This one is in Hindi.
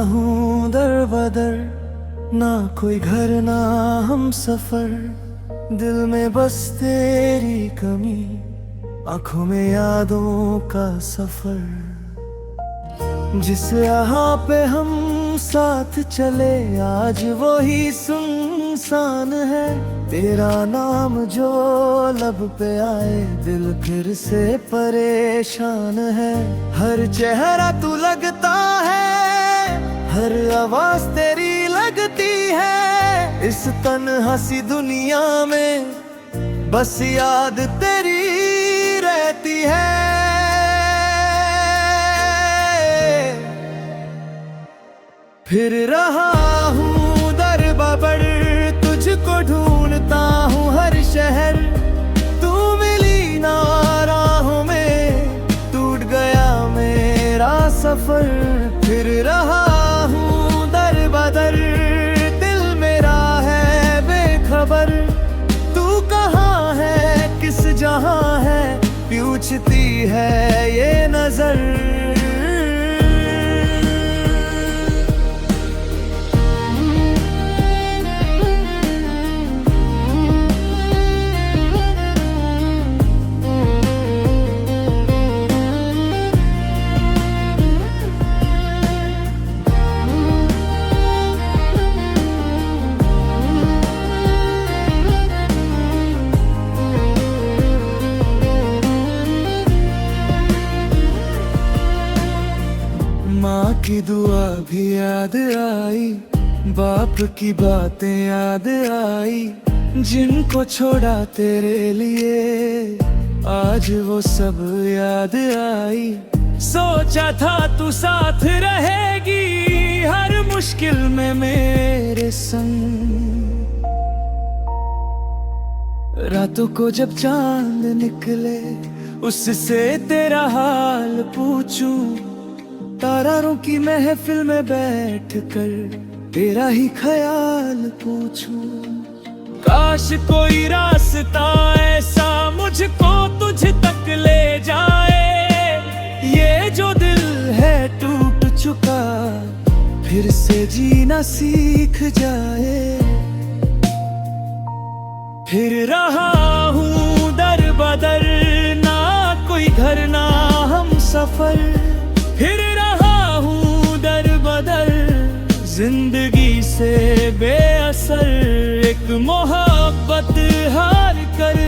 हूँ दर बदर, ना कोई घर ना हम सफर, दिल में बस तेरी कमी, आंखों में यादों का सफर। जिस राह पे हम साथ चले आज वही सुनसान है, तेरा नाम जो लब पे आए दिल फिर से परेशान है। हर चेहरा तू लगता है, हर आवाज तेरी लगती है, इस तन्हा सी दुनिया में बस याद तेरी रहती है। फिर रहा हूँ दर बदर, तुझको ढूंढता हूँ हर शहर, तू मिली ना राहों में, टूट गया मेरा सफर। फिर रहा हूँ दर बदर, दिल मेरा है बेखबर, तू कहाँ है किस जहाँ है, पूछती है ये नजर। माँ की दुआ भी याद आई, बाप की बातें याद आई, जिनको छोड़ा तेरे लिए आज वो सब याद आई। सोचा था तू साथ रहेगी हर मुश्किल में मेरे संग, रातों को जब चांद निकले उससे तेरा हाल पूछूं, तारारों की महफिल में बैठकर तेरा ही ख्याल पूछूं। काश कोई रास्ता ऐसा मुझको तुझ तक ले जाए, ये जो दिल है टूट चुका फिर से जीना सीख जाए। फिर रहा हूँ दर बदर, ना कोई घर ना हम सफर, फिर जिंदगी से बेअसर, एक मोहब्बत हार कर